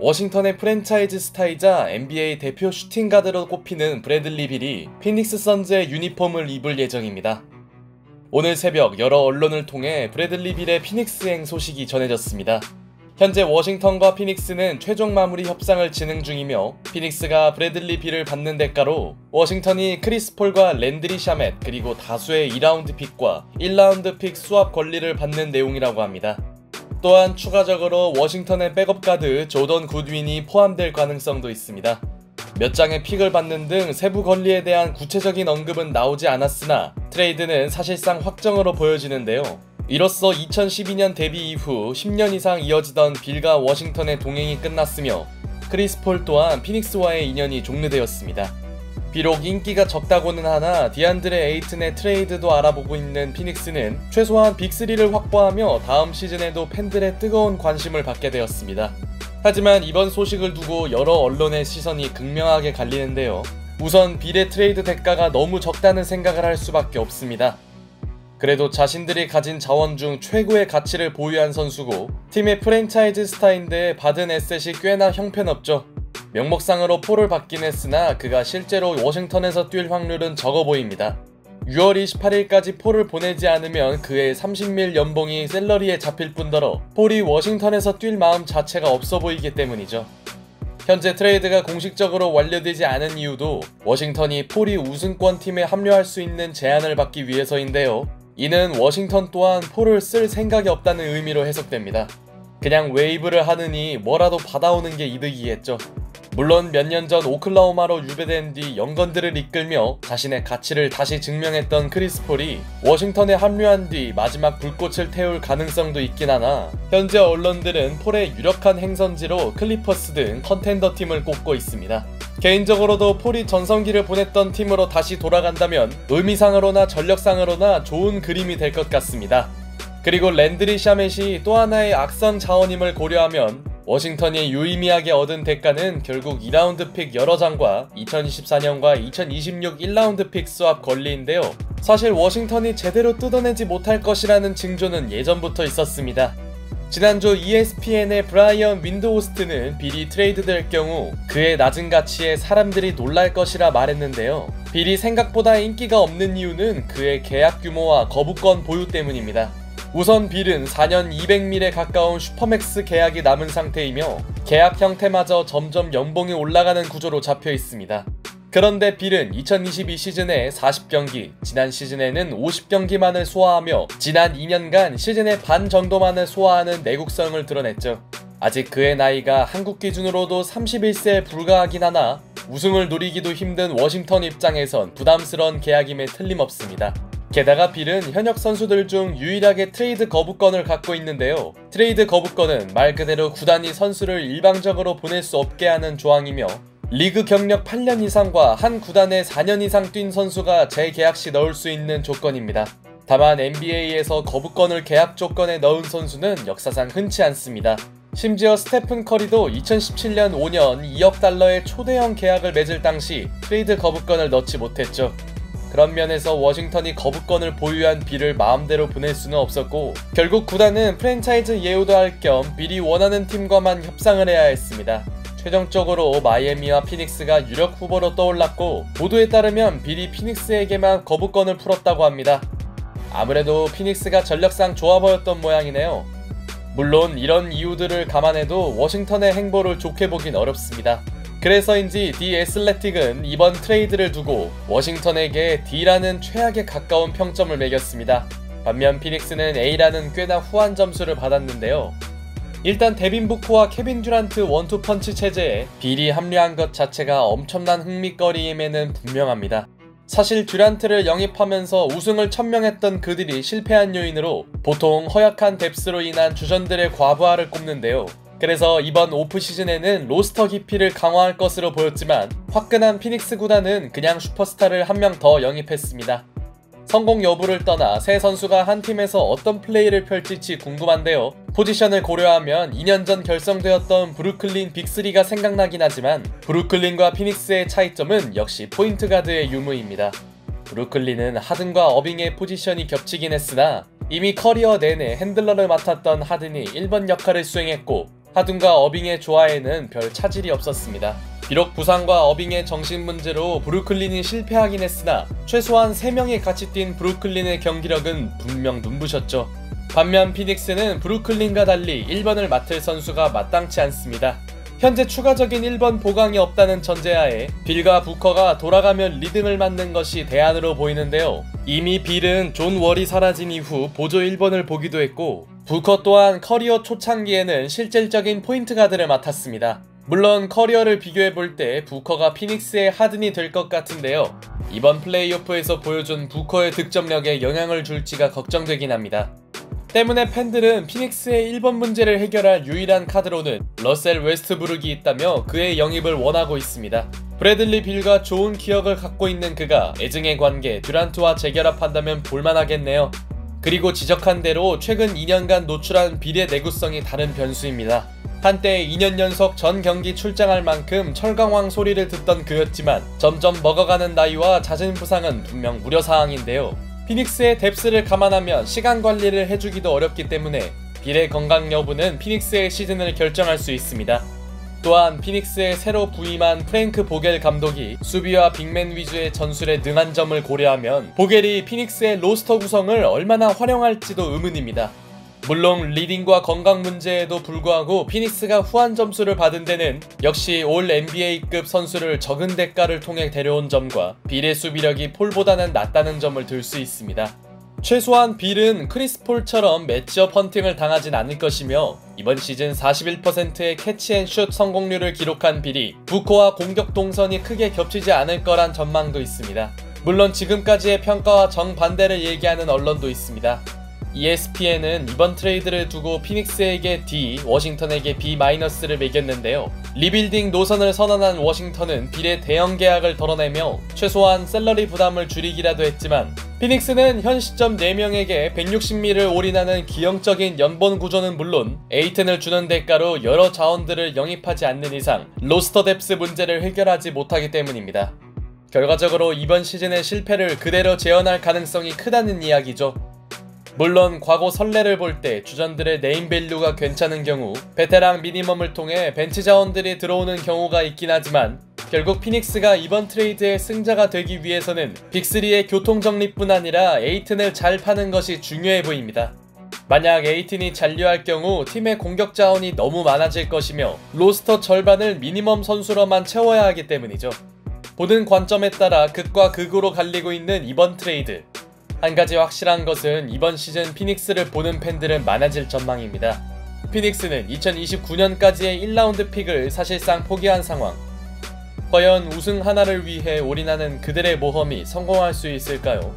워싱턴의 프랜차이즈 스타이자 NBA 대표 슈팅가드로 꼽히는 브래들리 빌이 피닉스 선즈의 유니폼을 입을 예정입니다. 오늘 새벽 여러 언론을 통해 브래들리 빌의 피닉스행 소식이 전해졌습니다. 현재 워싱턴과 피닉스는 최종 마무리 협상을 진행 중이며 피닉스가 브래들리 빌을 받는 대가로 워싱턴이 크리스 폴과 랜드리 샤멧 그리고 다수의 2라운드 픽과 1라운드 픽 수합 권리를 받는 내용이라고 합니다. 또한 추가적으로 워싱턴의 백업 가드 조던 굿윈이 포함될 가능성도 있습니다. 몇 장의 픽을 받는 등 세부 권리에 대한 구체적인 언급은 나오지 않았으나 트레이드는 사실상 확정으로 보여지는데요. 이로써 2012년 데뷔 이후 10년 이상 이어지던 빌과 워싱턴의 동행이 끝났으며 크리스 폴 또한 피닉스와의 인연이 종료되었습니다. 비록 인기가 적다고는 하나 디안드레 에이튼의 트레이드도 알아보고 있는 피닉스는 최소한 빅3를 확보하며 다음 시즌에도 팬들의 뜨거운 관심을 받게 되었습니다. 하지만 이번 소식을 두고 여러 언론의 시선이 극명하게 갈리는데요. 우선 빌의 트레이드 대가가 너무 적다는 생각을 할 수밖에 없습니다. 그래도 자신들이 가진 자원 중 최고의 가치를 보유한 선수고 팀의 프랜차이즈 스타인데 받은 에셋이 꽤나 형편없죠. 명목상으로 폴을 받긴 했으나 그가 실제로 워싱턴에서 뛸 확률은 적어 보입니다. 6월 28일까지 폴을 보내지 않으면 그의 30밀 연봉이 샐러리에 잡힐 뿐더러 폴이 워싱턴에서 뛸 마음 자체가 없어 보이기 때문이죠. 현재 트레이드가 공식적으로 완료되지 않은 이유도 워싱턴이 폴이 우승권 팀에 합류할 수 있는 제안을 받기 위해서인데요. 이는 워싱턴 또한 폴을 쓸 생각이 없다는 의미로 해석됩니다. 그냥 웨이브를 하느니 뭐라도 받아오는 게 이득이겠죠. 물론 몇 년 전 오클라호마로 유배된 뒤 영건들을 이끌며 자신의 가치를 다시 증명했던 크리스 폴이 워싱턴에 합류한 뒤 마지막 불꽃을 태울 가능성도 있긴 하나 현재 언론들은 폴의 유력한 행선지로 클리퍼스 등 컨텐더 팀을 꼽고 있습니다. 개인적으로도 폴이 전성기를 보냈던 팀으로 다시 돌아간다면 의미상으로나 전력상으로나 좋은 그림이 될 것 같습니다. 그리고 랜드리 샤멧이 또 하나의 악성 자원임을 고려하면 워싱턴이 유의미하게 얻은 대가는 결국 2라운드 픽 여러 장과 2024년과 2026 1라운드 픽 수합 권리인데요. 사실 워싱턴이 제대로 뜯어내지 못할 것이라는 징조는 예전부터 있었습니다. 지난주 ESPN의 브라이언 윈드호스트는 빌이 트레이드될 경우 그의 낮은 가치에 사람들이 놀랄 것이라 말했는데요. 빌이 생각보다 인기가 없는 이유는 그의 계약 규모와 거부권 보유 때문입니다. 우선 빌은 4년 200밀에 가까운 슈퍼맥스 계약이 남은 상태이며 계약 형태마저 점점 연봉이 올라가는 구조로 잡혀 있습니다. 그런데 빌은 2022 시즌에 40경기, 지난 시즌에는 50경기만을 소화하며 지난 2년간 시즌의 반 정도만을 소화하는 내구성을 드러냈죠. 아직 그의 나이가 한국 기준으로도 31세에 불과하긴 하나 우승을 노리기도 힘든 워싱턴 입장에선 부담스러운 계약임에 틀림없습니다. 게다가 빌은 현역 선수들 중 유일하게 트레이드 거부권을 갖고 있는데요. 트레이드 거부권은 말 그대로 구단이 선수를 일방적으로 보낼 수 없게 하는 조항이며 리그 경력 8년 이상과 한 구단에 4년 이상 뛴 선수가 재계약 시 넣을 수 있는 조건입니다. 다만 NBA에서 거부권을 계약 조건에 넣은 선수는 역사상 흔치 않습니다. 심지어 스테픈 커리도 2017년 5년 2억 달러의 초대형 계약을 맺을 당시 트레이드 거부권을 넣지 못했죠. 그런 면에서 워싱턴이 거부권을 보유한 빌을 마음대로 보낼 수는 없었고 결국 구단은 프랜차이즈 예우도 할 겸 빌이 원하는 팀과만 협상을 해야 했습니다. 최종적으로 마이애미와 피닉스가 유력 후보로 떠올랐고 보도에 따르면 빌이 피닉스에게만 거부권을 풀었다고 합니다. 아무래도 피닉스가 전력상 좋아 보였던 모양이네요. 물론 이런 이유들을 감안해도 워싱턴의 행보를 좋게 보긴 어렵습니다. 그래서인지 디 애슬레틱은 이번 트레이드를 두고 워싱턴에게 D라는 최악에 가까운 평점을 매겼습니다. 반면 피닉스는 A라는 꽤나 후한 점수를 받았는데요. 일단 데빈 부커와 케빈 듀란트 원투펀치 체제에 빌이 합류한 것 자체가 엄청난 흥미거리임에는 분명합니다. 사실 듀란트를 영입하면서 우승을 천명했던 그들이 실패한 요인으로 보통 허약한 뎁스로 인한 주전들의 과부하를 꼽는데요. 그래서 이번 오프시즌에는 로스터 깊이를 강화할 것으로 보였지만 화끈한 피닉스 구단은 그냥 슈퍼스타를 한 명 더 영입했습니다. 성공 여부를 떠나 새 선수가 한 팀에서 어떤 플레이를 펼칠지 궁금한데요. 포지션을 고려하면 2년 전 결성되었던 브루클린 빅3가 생각나긴 하지만 브루클린과 피닉스의 차이점은 역시 포인트 가드의 유무입니다. 브루클린은 하든과 어빙의 포지션이 겹치긴 했으나 이미 커리어 내내 핸들러를 맡았던 하든이 1번 역할을 수행했고 하둔과 어빙의 조화에는 별 차질이 없었습니다. 비록 부상과 어빙의 정신 문제로 브루클린이 실패하긴 했으나 최소한 3명이 같이 뛴 브루클린의 경기력은 분명 눈부셨죠. 반면 피닉스는 브루클린과 달리 1번을 맡을 선수가 마땅치 않습니다. 현재 추가적인 1번 보강이 없다는 전제하에 빌과 부커가 돌아가면 리듬을 맞는 것이 대안으로 보이는데요. 이미 빌은 존 월이 사라진 이후 보조 1번을 보기도 했고 부커 또한 커리어 초창기에는 실질적인 포인트 가드를 맡았습니다. 물론 커리어를 비교해볼 때 부커가 피닉스의 하든이 될 것 같은데요. 이번 플레이오프에서 보여준 부커의 득점력에 영향을 줄지가 걱정되긴 합니다. 때문에 팬들은 피닉스의 1번 문제를 해결할 유일한 카드로는 러셀 웨스트브룩이 있다며 그의 영입을 원하고 있습니다. 브래들리 빌과 좋은 기억을 갖고 있는 그가 애증의 관계 듀란트와 재결합한다면 볼만하겠네요. 그리고 지적한 대로 최근 2년간 노출한 빌의 내구성이 다른 변수입니다. 한때 2년 연속 전 경기 출장할 만큼 철강왕 소리를 듣던 그였지만 점점 먹어가는 나이와 잦은 부상은 분명 우려사항인데요. 피닉스의 뎁스를 감안하면 시간 관리를 해주기도 어렵기 때문에 빌의 건강 여부는 피닉스의 시즌을 결정할 수 있습니다. 또한 피닉스에 새로 부임한 프랭크 보겔 감독이 수비와 빅맨 위주의 전술에 능한 점을 고려하면 보겔이 피닉스의 로스터 구성을 얼마나 활용할지도 의문입니다. 물론 리딩과 건강 문제에도 불구하고 피닉스가 후한 점수를 받은 데는 역시 올 NBA급 선수를 적은 대가를 통해 데려온 점과 빌의 수비력이 폴보다는 낫다는 점을 들 수 있습니다. 최소한 빌은 크리스 폴처럼 매치업 헌팅을 당하진 않을 것이며 이번 시즌 41%의 캐치앤슛 성공률을 기록한 빌이 부커와 공격 동선이 크게 겹치지 않을 거란 전망도 있습니다. 물론 지금까지의 평가와 정반대를 얘기하는 언론도 있습니다. ESPN은 이번 트레이드를 두고 피닉스에게 D, 워싱턴에게 B-를 매겼는데요. 리빌딩 노선을 선언한 워싱턴은 빌의 대형 계약을 덜어내며 최소한 셀러리 부담을 줄이기라도 했지만 피닉스는 현 시점 4명에게 160미를 올인하는 기형적인 연봉 구조는 물론 에이튼을 주는 대가로 여러 자원들을 영입하지 않는 이상 로스터 뎁스 문제를 해결하지 못하기 때문입니다. 결과적으로 이번 시즌의 실패를 그대로 재현할 가능성이 크다는 이야기죠. 물론 과거 선례를 볼 때 주전들의 네임밸류가 괜찮은 경우 베테랑 미니멈을 통해 벤치 자원들이 들어오는 경우가 있긴 하지만 결국 피닉스가 이번 트레이드의 승자가 되기 위해서는 빅3의 교통정리뿐 아니라 에이튼을 잘 파는 것이 중요해 보입니다. 만약 에이튼이 잔류할 경우 팀의 공격 자원이 너무 많아질 것이며 로스터 절반을 미니멈 선수로만 채워야 하기 때문이죠. 보는 관점에 따라 극과 극으로 갈리고 있는 이번 트레이드. 한 가지 확실한 것은 이번 시즌 피닉스를 보는 팬들은 많아질 전망입니다. 피닉스는 2029년까지의 1라운드 픽을 사실상 포기한 상황. 과연 우승 하나를 위해 올인하는 그들의 모험이 성공할 수 있을까요?